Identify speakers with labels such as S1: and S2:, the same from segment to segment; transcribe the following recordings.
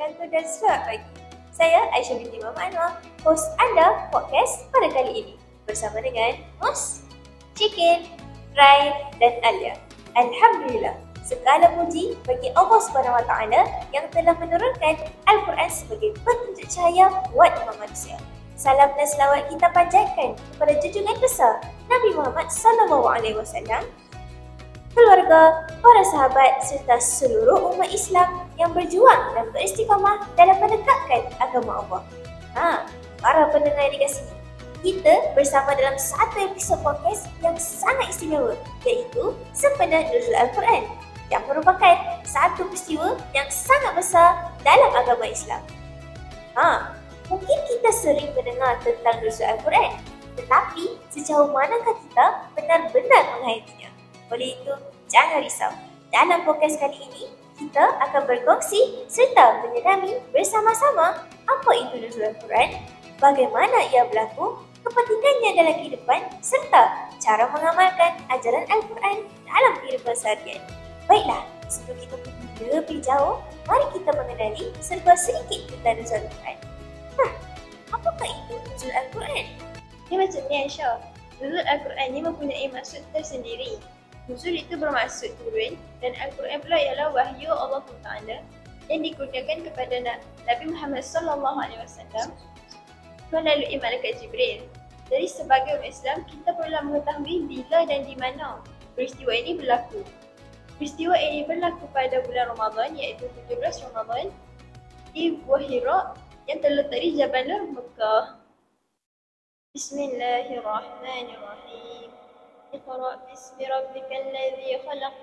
S1: wabarakatuh dan selamat pagi. Saya Aisyah binti Muhammad Anwar, host anda podcast pada kali ini bersama dengan Mus, Chicken, Rai dan Alia. Alhamdulillah, segala puji bagi Allah SWT yang telah menurunkan Al-Quran sebagai petunjuk cahaya buat umat manusia. Salam dan selawat kita panjatkan kepada junjungan besar Nabi Muhammad SAW, keluarga, para sahabat serta seluruh umat Islam yang berjuang dan beristiqamah dalam menegakkan agama Allah. Para pendengar di sini, kita bersama dalam satu episod podcast yang sangat istimewa, iaitu Sempena Nuzul Al-Quran, yang merupakan satu peristiwa yang sangat besar dalam agama Islam. Mungkin kita sering mendengar tentang Nuzul Al-Quran, tetapi sejauh manakah kita benar-benar menghayatinya? Oleh itu, jangan risau. Dalam podcast kali ini, kita akan berkongsi serta menyelami bersama-sama apa itu Nuzul Al-Quran, bagaimana ia berlaku, kepentingannya dalam kehidupan, serta cara mengamalkan ajaran Al-Quran dalam kehidupan seharian. Baiklah, sebelum kita pergi lebih jauh, mari kita mengenali serba sedikit tentang Nuzul Al-Quran. Apakah itu Nuzul Al-Quran?
S2: Ini macam ni Aisyah. Nuzul Al-Quran ini mempunyai maksud tersendiri. Nuzul itu bermaksud turun dan Al-Quran pula ialah wahyu Allah Taala yang dikurniakan kepada Nabi Muhammad SAW melalui malaikat Jibril. Jadi sebagai umat Islam, kita perlu mengetahui bila dan di mana peristiwa ini berlaku. Peristiwa ini berlaku pada bulan Ramadan, iaitu 17 Ramadan di Gua Hira yang terletak di Jabal Nur, Mekah. Bismillahirrahmanirrahim. Iqra' bismi rabbikal ladzi khalaq,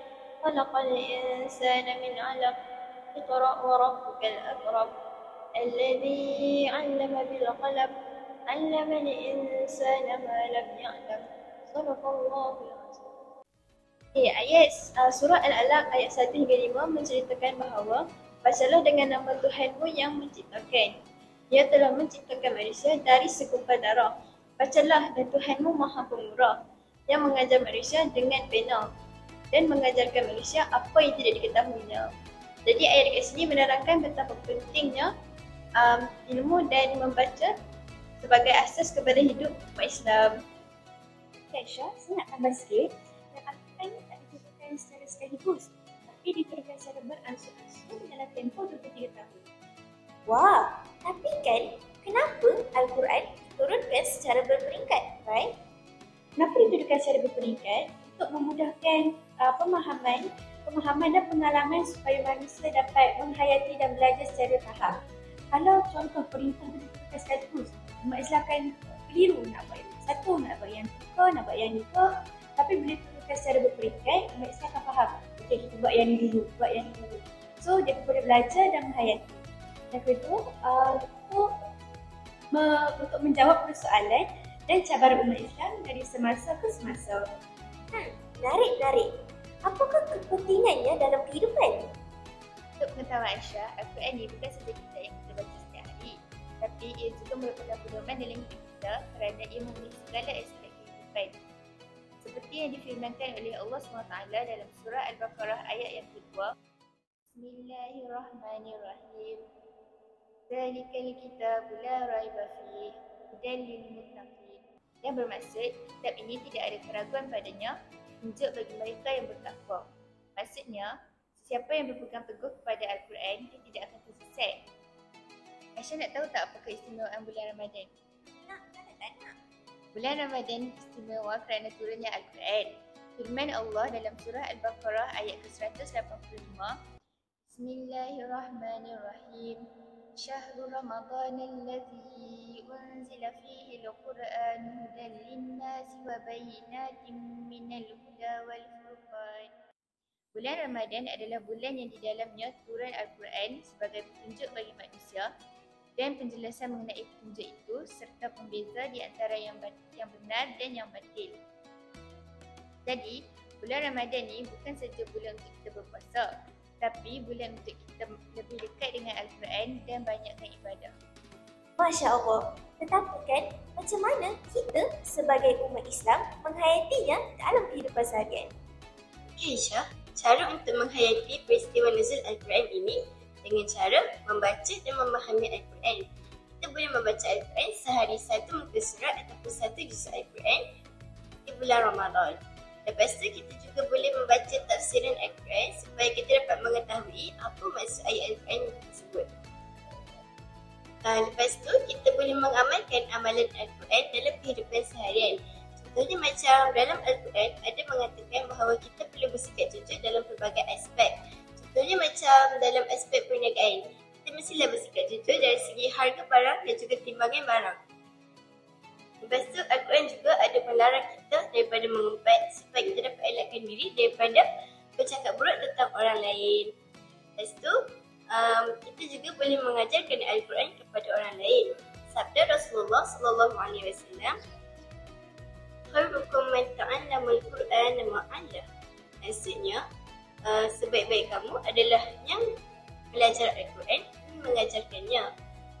S2: khalaqal insana min 'alaq. Iqra' wa rabbukal akram, alladzi 'allama bil qalam, 'allamal insana ma lam ya'lam. Shadaqallahul 'azim. Surah Al-Alaq ayat 1 hingga 5 menceritakan bahawa bacalah dengan nama Tuhanmu yang menciptakan. Dia telah menciptakan manusia dari segumpal darah. Bacalah, dan Tuhanmu Maha Pemurah yang mengajar manusia dengan pena dan mengajarkan manusia apa yang tidak diketahuinya. Jadi ayat dekat sini menerangkan betapa pentingnya ilmu dan membaca sebagai asas kepada hidup umat Islam.
S1: Aisyah, saya nak tambah sikit. Dan Al-Quran ini tak diturunkan secara sekaligus, tapi diturunkan secara beransur-ansur dalam tempoh 23 tahun. Wah, tapi kan kenapa Al-Quran diturunkan secara berperingkat, right? Kenapa diturunkan secara berperingkat? Untuk memudahkan pemahaman dan pengalaman supaya manusia dapat menghayati dan belajar secara faham. Kalau contoh perintah itu diturunkan sekaligus, umat Islam akan keliru nak buat yang satu, nak buat yang tiga, nak buat yang dua. Tapi bila diturunkan secara berperingkat, umat Islam akan faham. Okay, kita buat yang ni dulu, buat yang ni dulu. So, dia boleh belajar dan menghayati. Yang kedua, untuk menjawab persoalan dan cabaran umat Islam dari semasa ke semasa. Menarik. Apakah kepentingannya dalam kehidupan?
S2: Untuk pengetahuan Aisyah, Al-Quran ini bukan sahaja kitab yang kita baca setiap hari, tapi ia juga merupakan pedoman dalam hidup kita kerana ia memenuhi segala aspek kehidupan. Seperti yang difirmankan oleh Allah SWT dalam surah Al-Baqarah ayat yang kedua. Bismillahirrahmanirrahim. Zalikal kitabu la raiba fihi hudan lil muttaqin. Yang bermaksud, kitab ini tidak ada keraguan padanya, tunjuk bagi mereka yang bertakwa. Maksudnya, siapa yang berpegang teguh kepada Al-Quran, dia tidak akan tersesat. Aisyah nak tahu tak apa keistimewaan bulan Ramadan?
S1: Tak nak.
S2: Bulan Ramadan istimewa kerana turunnya Al-Quran. Firman Allah dalam surah Al-Baqarah ayat ke-185. Bismillahirrahmanirrahim. Syahrul Ramadan alladzi unzila fihi al-Quran hudan lin-nasi wa bayyinatin minal huda wal furqan. Bulan Ramadan adalah bulan yang di dalamnya turun Al-Quran sebagai petunjuk bagi manusia dan penjelasan mengenai petunjuk itu serta pembeza di antara yang benar dan yang batil. Jadi, bulan Ramadan ni bukan saja bulan untuk kita berpuasa, tapi bulan untuk kita lebih dekat dengan Al-Quran dan banyakkan ibadah.
S1: Masya Allah. Tetapi kan, macam mana kita sebagai umat Islam menghayatinya dalam kehidupan seharian?
S3: Aisyah, cara untuk menghayati peristiwa Nuzul Al-Quran ini dengan cara membaca dan memahami Al-Quran. Kita boleh membaca Al-Quran sehari satu muka surat ataupun satu juz Al-Quran di bulan Ramadan. Lepas tu kita juga boleh membaca tafsiran Al-Quran supaya kita dapat mengetahui apa maksud ayat Al-Quran tersebut. Lepas tu kita boleh mengamalkan amalan Al-Quran dalam kehidupan seharian. Contohnya macam dalam Al-Quran ada mengatakan bahawa kita perlu bersikap jujur dalam pelbagai aspek. Contohnya macam dalam aspek perniagaan, kita mestilah bersikap jujur dari segi harga barang dan juga timbangan barang. Lepas tu Al-Quran juga ada melarang kita daripada mengumpat supaya kita dapat elakkan diri daripada bercakap buruk tentang orang lain. Lepas tu kita juga boleh mengajarkan Al-Quran kepada orang lain. Sabda Rasulullah SAW, khairukum man ta'allamul Qur'ana ma'allah. Maksudnya sebaik-baik kamu adalah yang belajar Al-Quran dan mengajarkannya.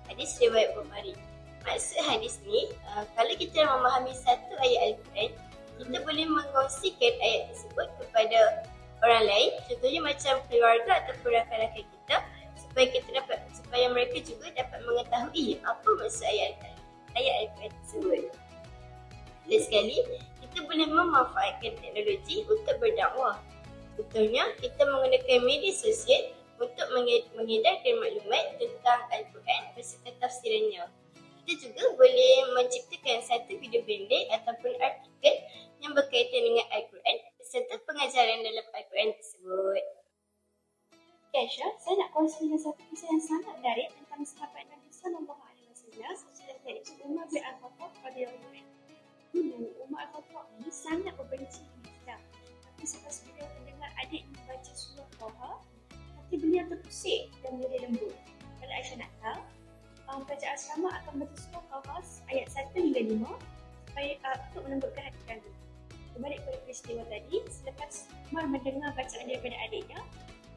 S3: Hadis riwayat Bukhari. Maksud hadis ni, kalau kita memahami satu ayat Al-Quran, kita boleh mengongsikan ayat tersebut kepada orang lain. Contohnya macam keluarga ataupun rakan-rakan kita, supaya mereka juga dapat mengetahui apa maksud ayat Al-Quran tersebut. Dan sekali, kita boleh memanfaatkan teknologi untuk berdakwah. Contohnya, kita menggunakan media sosial untuk mengedarkan maklumat tentang Al-Quran beserta tafsirannya. Kita juga boleh menciptakan satu video pendek ataupun artikel yang berkaitan dengan Al-Quran beserta pengajaran dalam Al-Quran tersebut.
S4: Okay, Aisyah, saya nak kongsi dengan satu kisah yang sangat menarik tentang sahabat Nabi SAW iaitu Umar bin Al-Khattab radhiyallahu anhu. Dulu, Umar Al-Khattab ini sangat membenci Islam. Tapi selepas beliau mendengar adiknya membaca surah Taha, hati beliau terpusing dan menjadi lembut. Kalau Aisyah nak tahu, pelajar asrama akan membaca surah Taha ayat 1 hingga 5 supaya untuk melembutkan hati kami. Kembali kepada peristiwa tadi, selepas Umar mendengar bacaan daripada adiknya,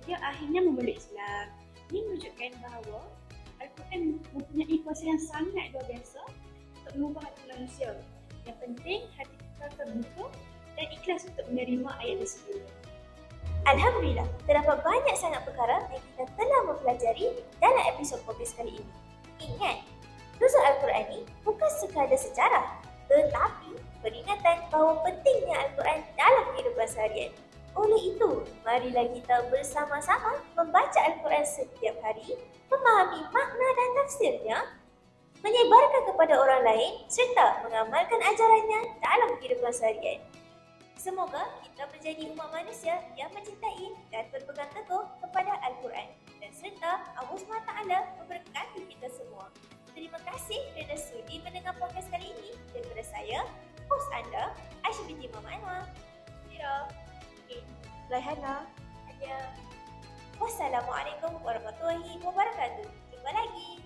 S4: dia akhirnya memeluk Islam. Ini menunjukkan bahawa Al-Quran mempunyai kuasa yang sangat luar biasa untuk mengubah hati manusia. Yang penting hati kita terbuka dan ikhlas untuk menerima ayat tersebut.
S1: Alhamdulillah, terdapat banyak sangat perkara yang kita telah mempelajari dalam episod podcast kali ini. Ingat, nuzul Al-Quran ini bukan sekadar sejarah, tetapi peringatan bahawa pentingnya Al-Quran dalam kehidupan seharian. Oleh itu, marilah kita bersama-sama membaca Al-Quran setiap hari, memahami makna dan tafsirnya, menyebarkan kepada orang lain serta mengamalkan ajarannya dalam kehidupan seharian. Semoga kita menjadi umat manusia yang mencintai dan berpegang teguh kepada Al-Quran dan serta Allah SWT memberkati kita semua. Terima kasih kerana sudi mendengar podcast kali ini daripada saya, host anda, Aisyah binti Mama Anwar. Raihana. Wassalamualaikum warahmatullahi wabarakatuh. Jumpa lagi.